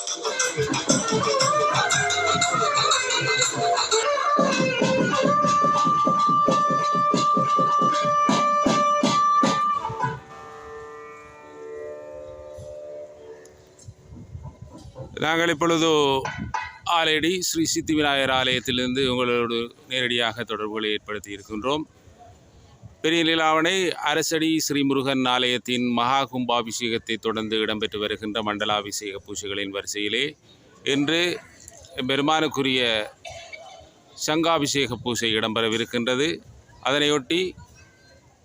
நாங்கள் இப்பொழுது ஆலேடி ஸ்ரீ சித்தி விநாயகர் ஆலயத்திலிருந்து உங்களோடு நேரடியாக தொடர்புகளை ஏற்படுத்தி இருக்கின்றோம். பெரிய நிலாவணை அரசடி ஸ்ரீ முருகன் ஆலயத்தின் மகா கும்பாபிஷேகத்தை தொடர்ந்து இடம்பெற்று வருகின்ற மண்டலாபிஷேக பூஜைகளின் வரிசையிலே இன்று பெருமானுக்குரிய சங்காபிஷேக பூஜை இடம்பெறவிருக்கின்றது. அதனையொட்டி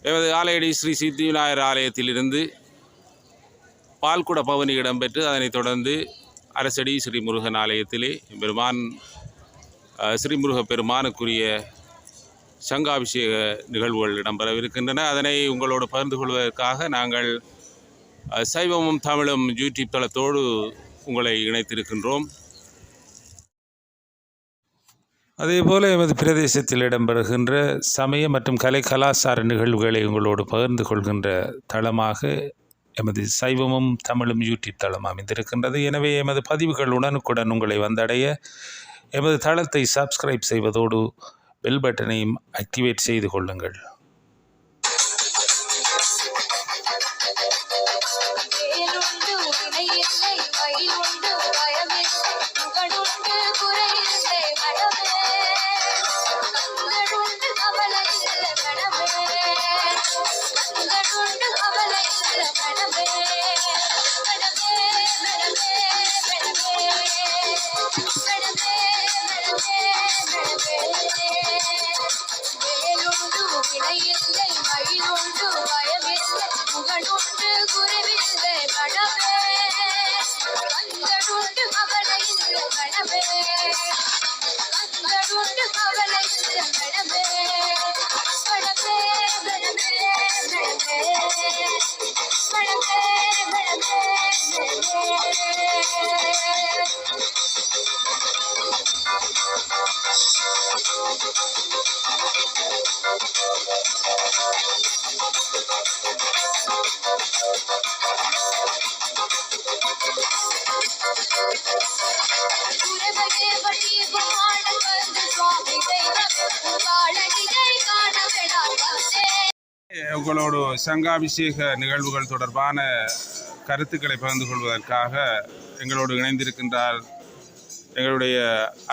எமது ஆலேடி ஸ்ரீ சித்தி விநாயகர் ஆலயத்திலிருந்து பால்குட பவனி இடம்பெற்று அதனைத் தொடர்ந்து அரசடி ஸ்ரீ முருகன் ஆலயத்திலே ஸ்ரீமுருக பெருமானுக்குரிய சங்காபிஷேக நிகழ்வுகள் இடம்பெறவிருக்கின்றன. அதனை உங்களோடு பகிர்ந்து கொள்வதற்காக நாங்கள் சைவமும் தமிழும் யூடியூப் தளத்தோடு உங்களை இணைத்திருக்கின்றோம். அதேபோல் எமது பிரதேசத்தில் இடம்பெறுகின்ற சமய மற்றும் கலை கலாச்சார நிகழ்வுகளை உங்களோடு பகிர்ந்து கொள்கின்ற தளமாக எமது சைவமும் தமிழும் யூடியூப் தளம் அமைந்திருக்கின்றது. எனவே எமது பதிவுகள் உடனுக்குடன் உங்களை வந்தடைய எமது தளத்தை சப்ஸ்கிரைப் செய்வதோடு பெல் பட்டனையும் ஆக்டிவேட் செய்து கொள்ளுங்கள். உங்களோடு சங்காபிஷேக நிகழ்வுகள் தொடர்பான கருத்துக்களை பகிர்ந்து கொள்வதற்காக எங்களோடு இணைந்திருக்கின்றார் எங்களுடைய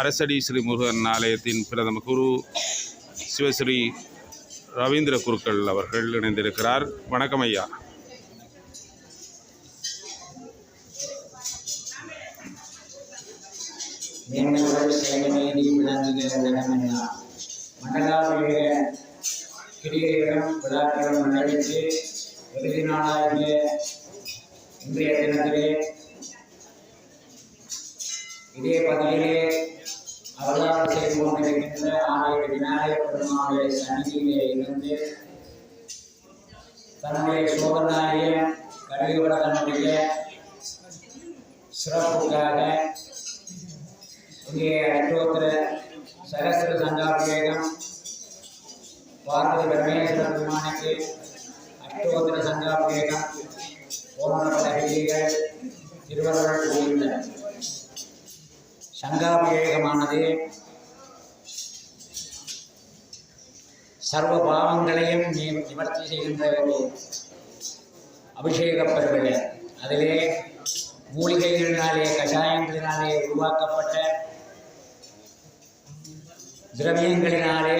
அரசடி ஸ்ரீ முருகன் ஆலயத்தின் பிரதம குரு சிவஸ்ரீ ரவீந்திர குருக்கள் அவர்கள் இணைந்திருக்கிறார். வணக்கம் ஐயா. கிரியைகளும் விழாக்களும் நடைபெற்று இறுதி நாளாகிய இன்றைய தினத்திலே இதே பகுதியிலே அவதாரம் செய்து கொண்டிருக்கின்ற ஆலய விநாயகர் பெருமானுடைய சன்னிதியிலே இருந்து தன்னுடைய சோதனாய கலியுகனுடைய சிறப்புக்காக இங்கே அஷ்டோத்திர சகஸ்ர சங்காபிஷேகம் பார்வதி பரமேஸ்வர பெருமானுக்கு அஷ்டோத்திர சங்காபிஷேகம் போன்ற பல கிரியைகள் திருவள்ளுவர் கூறியுள்ள சங்காபிஷேகமானது சர்வ பாவங்களையும் நிவர்த்தி செய்கின்ற ஒரு அபிஷேக பெருவிழா. அதிலே மூலிகைகளினாலே கஷாயங்களினாலே உருவாக்கப்பட்ட திரவியங்களினாலே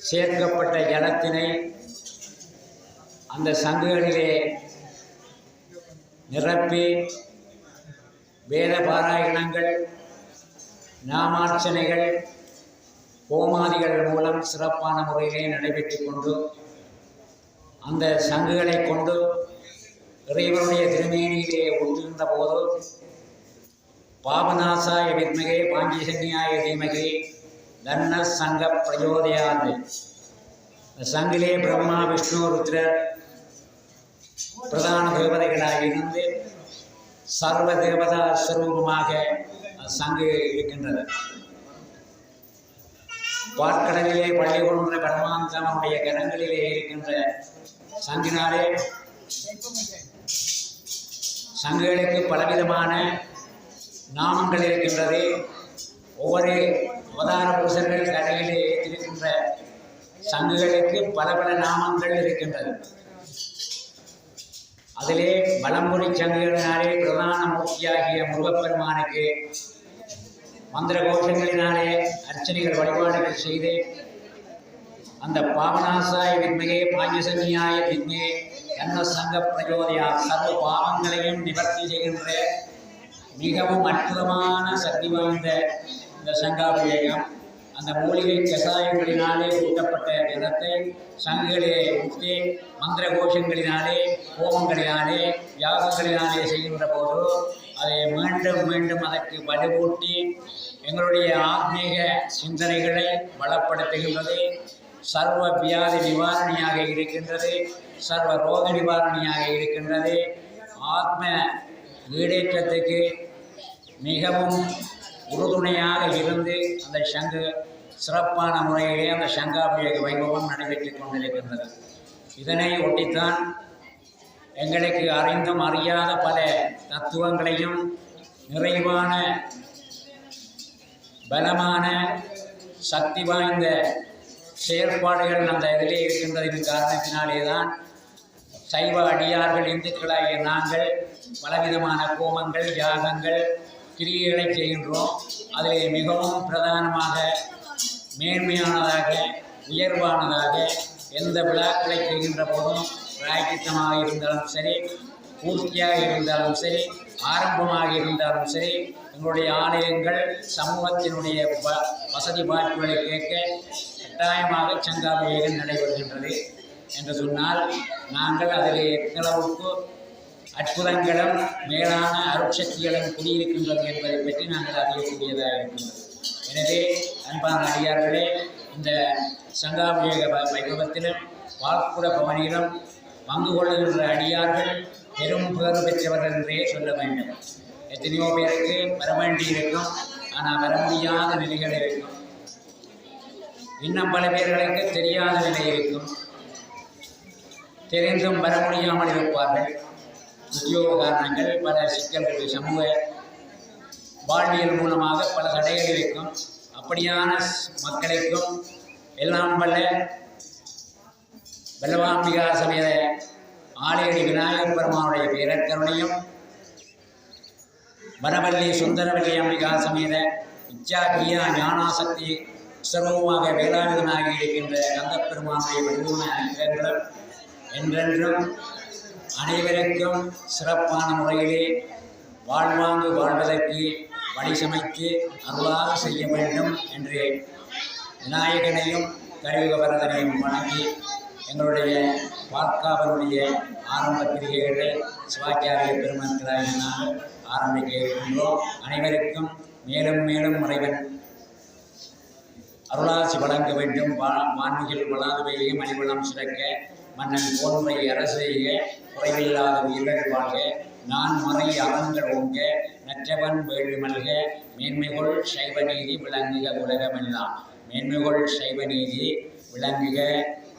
சேர்க்கப்பட்ட ஜலத்தினை அந்த சங்குகளிலே நிரப்பி வேத பாராயணங்கள், நாமார்ச்சனைகள், ஹோமாதிகள் மூலம் சிறப்பான முறையிலே நடைபெற்று கொண்டு அந்த சங்குகளை கொண்டு இறைவனுடைய திருமேனியிலே ஒன்றிருந்த போது பாபநாசாய வித்மகே பாஞ்சசன்யாய தீமகே தன்ன சங்க பிரயோதயாது. சங்கிலே பிரம்மா விஷ்ணு ருத்ரர் பிரதான தேவதைகளாக இருந்து சர்வ தேவதா ஸ்வரூபமாக சங்கு இருக்கின்றது. பாற்கடலிலே பள்ளி கொன்ற பரமாந்தமனுடைய கரங்களிலே இருக்கின்ற சங்கினாலே சங்குகளுக்கு பலவிதமான நாமங்கள் இருக்கின்றது. ஒவ்வொரு அவதார புருஷர்கள் கரையிலே ஏற்றிருக்கின்ற சங்குகளுக்கு பல பல நாமங்கள் இருக்கின்றது. அதிலே வலம்புரி சங்குகளினாலே பிரதான மூர்த்தியாகிய முருகப்பெருமானுக்கு மந்திர கோஷங்களினாலே அர்ச்சனைகள் வழிபாடுகள் செய்து அந்த பாவனாசாய வித்மகே பாஞ்சசன்யாய வித்மே கண்ண சங்க பிரயோதயா சர்வ பாவங்களையும் நிவர்த்தி செய்கின்ற மிகவும் அற்புதமான சக்தி வாய்ந்த இந்த சங்காபிஷேகம் அந்த மூலிகை கசாயங்களினாலே ஊட்டப்பட்ட ஜலத்தை சங்குகளே ஊற்றி மந்திர கோஷங்களினாலே ஹோமங்களினாலே யாகங்களினாலே செய்கின்ற போது அதை மீண்டும் மீண்டும் அதற்கு வலுவூட்டி எங்களுடைய ஆத்மீக சிந்தனைகளை பலப்படுத்துகின்றது. சர்வ வியாதி நிவாரணியாக இருக்கின்றது, சர்வ ரோக நிவாரணியாக இருக்கின்றது. ஆத்ம ஈடேற்றத்துக்கு மிகவும் உறுதுணையாக இருந்து அந்த சங்கு சிறப்பான முறையிலே அந்த சங்காபிஷேக வைபவம் நடைபெற்றுக் கொண்டிருக்கின்றது. இதனை ஒட்டித்தான் எங்களுக்கு அறிந்தும் அறியாத பல தத்துவங்களையும் நிறைவான பலமான சக்தி வாய்ந்த செயற்பாடுகள் அந்த இதிலே இருக்கின்றதின் காரணத்தினாலே தான் சைவ அடியார்கள் இந்துக்களாகிய நாங்கள் பலவிதமான கோமங்கள் யாகங்கள் கிரியைகளை செய்கின்றோம். அதில் மிகவும் பிரதானமாக மேன்மையானதாக உயர்வானதாக எந்த விழாக்களை செய்கின்ற போதும் பிராயச்சித்தமாக இருந்தாலும் சரி, பூர்த்தியாக இருந்தாலும் சரி, ஆரம்பமாக இருந்தாலும் சரி, எங்களுடைய ஆலயங்கள் சமூகத்தினுடைய வசதி வாய்ப்புகளை கேட்க கட்டாயமாக சங்காபிஷேகம் நடைபெறுகின்றது என்று சொன்னால் நாங்கள் அதில் எந்தளவுக்கு அற்புதங்களும் மேலான அருட்சக்திகளும் குடியிருக்கின்றது என்பதை பற்றி நாங்கள் அறியக்கூடியதாக இருக்கின்றது. எனவே அன்பான அடியார்களே, இந்த சங்காபிஷேக வைபவத்திலும் வாக்குட பவனியிலும் பங்கு கொள்ளுகின்ற அடியார்கள் பெரும் பேறு பெற்றவர்கள் என்றே சொல்ல வேண்டும். எத்தனையோ பேருக்கு வர வேண்டி இருக்கும், ஆனால் வர முடியாத நிலைகள் இருக்கும். இன்னும் பல பேர்களுக்கு தெரியாத நிலை இருக்கும், தெரிந்தும் வர முடியாமல் இருப்பார்கள். உத்தியோக காரணங்கள், பல சிக்கல்கள், சமூக வாழ்வியல் மூலமாக பல தடைகள் இருக்கும். அப்படியான மக்களுக்கும் எல்லாம் வல்ல வெல்லவாம்பிகா சமேத ஆலயடி விநாயகர் பெருமானுடைய பேரக்கருணையும் வனவல்லி சுந்தரவல்லி அம்பிகா சமேத இச்சா கிரியா ஞானாசக்தி சர்வமாக வேளாயுதனாகி இருக்கின்ற கந்தப்பெருமானுடைய பரிபூர்ண அனுகிரகங்களும் என்றென்றும் அனைவருக்கும் சிறப்பான முறையிலே வாழ்வாங்கு வாழ்வதற்கு வழி சமைத்து அருளாக செய்ய வேண்டும் என்று விநாயகனையும் கலியுக வரதனையும் வணங்கி எங்களுடைய வாக்காளருடைய ஆரம்ப கிரிகைகளை சிவாச்சாரிய பெருமக்களாக நாங்கள் ஆரம்பிக்க இருக்கின்றோம். அனைவருக்கும் மேலும் மேலும் இறைவன் அருளாசி வழங்க வேண்டும். மாண்புகள் வளாதுவையும் மணிவளம் சிறக்க மன்னன் போன்மை அரசு செய்ய குறைவில்லாத உயிர்கள் வாழ்க. நான் மறை அறங்கள் ஓங்க நற்றவன் வேள்வி மல்க. மேன்மைகொள் சைவ நீதி விளங்குக உலகமெல்லாம். மேன்மைகொள் சைவ நீதி விளங்குக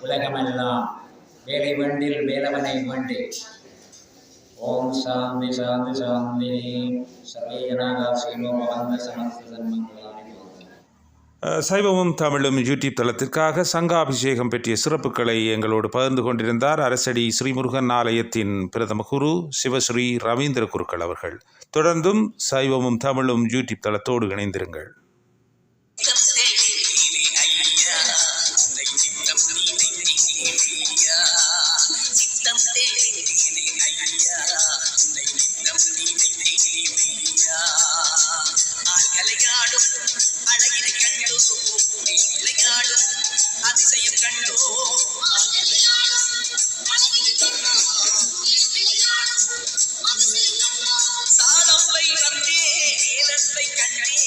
உலகமெல்லாம். வேலை வேண்டில் வேலவனை வேண்டு. ஓம் சாந்தி சாந்தி சாந்தி. சர்வே ஜனாக சீலோ பவந்த சமஸ்த சன்மங்களானி. சைவமும் தமிழும் யூடியூப் தளத்திற்காக சங்காபிஷேகம் பற்றிய சிறப்புகளை எங்களோடு பகிர்ந்து கொண்டிருந்தார் அரசடி ஸ்ரீமுருகன் ஆலயத்தின் பிரதம குரு சிவஸ்ரீ ரவீந்திர குருக்கள் அவர்கள். தொடர்ந்தும் சைவமும் தமிழும் யூடியூப் தளத்தோடு இணைந்திருங்கள். சாலம்பை வந்தே, ஏலத்தை கண்டே,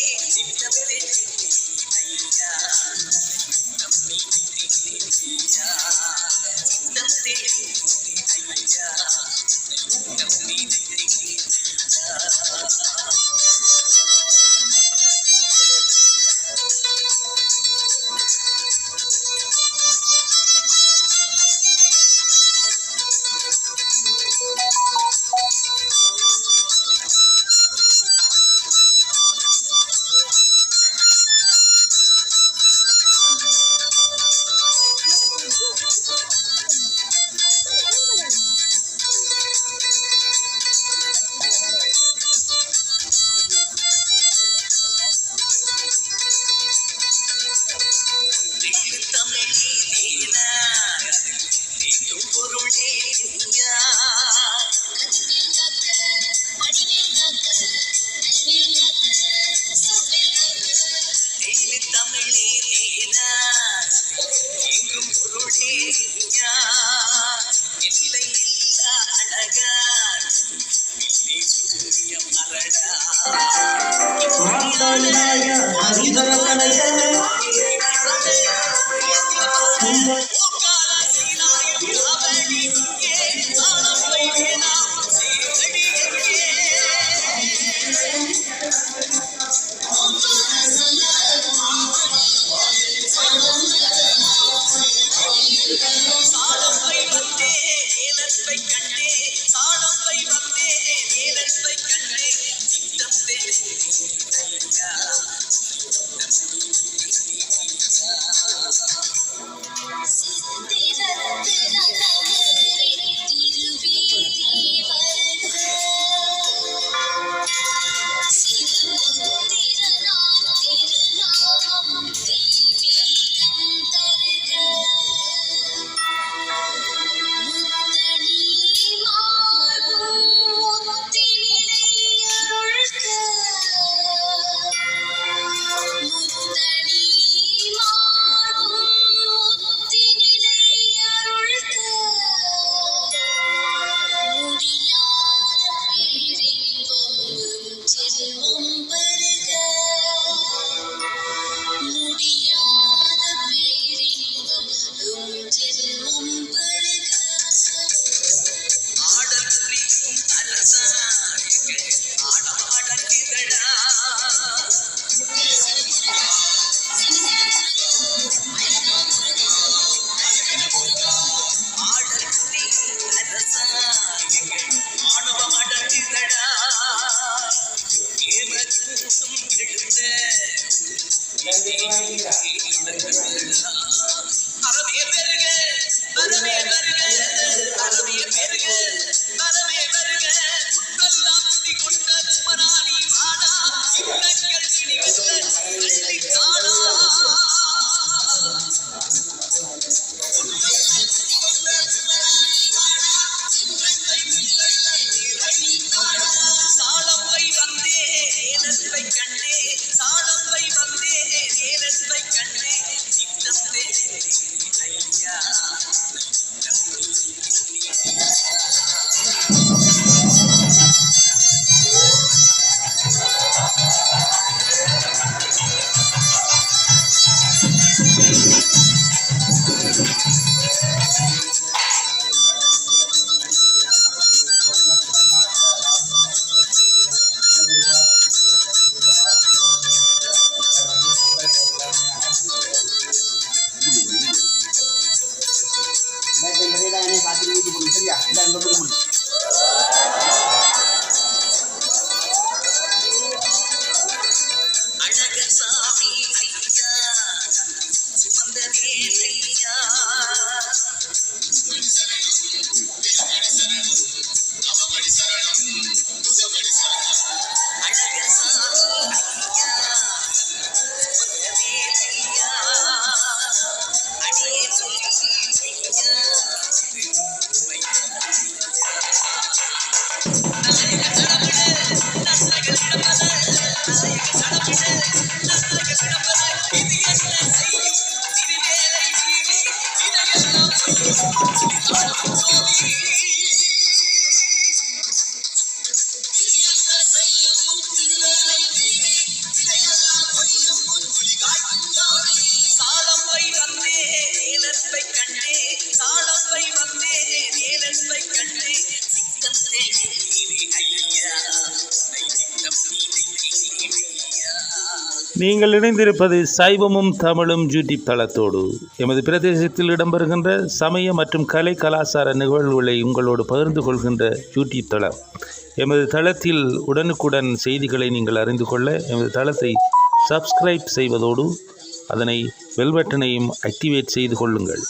நீங்கள் இணைந்திருப்பது சைவமும் தமிழும் யூடியூப் தளத்தோடு. எமது பிரதேசத்தில் இடம்பெறுகின்ற சமய மற்றும் கலை கலாச்சார நிகழ்வுகளை உங்களோடு பகிர்ந்து கொள்கின்ற யூடியூப் தளம். எமது தளத்தில் உடனுக்குடன் செய்திகளை நீங்கள் அறிந்து கொள்ள எமது தளத்தை சப்ஸ்கிரைப் செய்வதோடு அதனை பெல் பட்டனையும் ஆக்டிவேட் செய்து கொள்ளுங்கள்.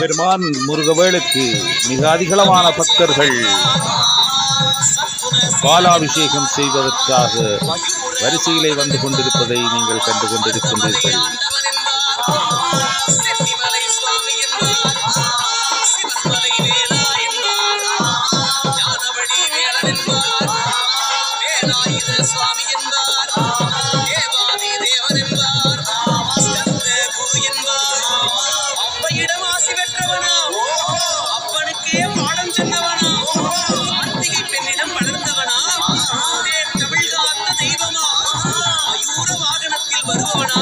பெருமான் முருகவேலுக்கு மிக அதிகளவான பக்தர்கள் பாலாபிஷேகம் செய்வதற்காக வரிசையிலே வந்து கொண்டிருப்பதை நீங்கள் கண்டு கொண்டிருக்கின்றீர்கள். வருபவனா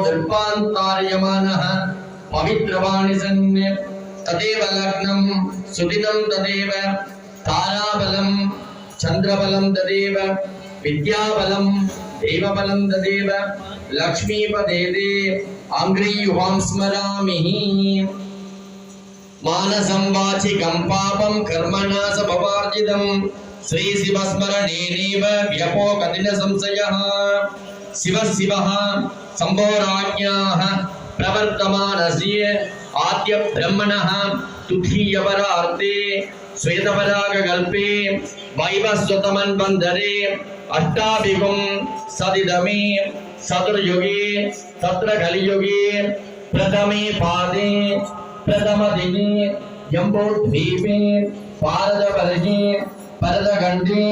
दर्पान्तार्यमानः पवित्रवाणि सन् तदेव लग्नं सुदिनं तदेव ताराबलं चन्द्रबलं तदेव विद्याबलं देवबलं तदेव लक्ष्मीपदेदे आङ्ग्रीयुवां स्मरामि मानसं वाचिकं पापं कर्मणा समवार्जितं श्री शिवस्मरणेनैव व्यपो कठिन संशयः शिव शिवः संभोराज्ञाः प्रवर्तमानस्य आद्य ब्रह्मणः तुठीयपरार्थे श्वेतपरागकल्पे वैवस्वतमन्वन्तरे अष्टाभिगं सदिदमे चतुर्युगे तत्र कलियुगे प्रथमे पादे प्रथमदिने जम्बूद्वीपे पारदवर्गे परदखण्डे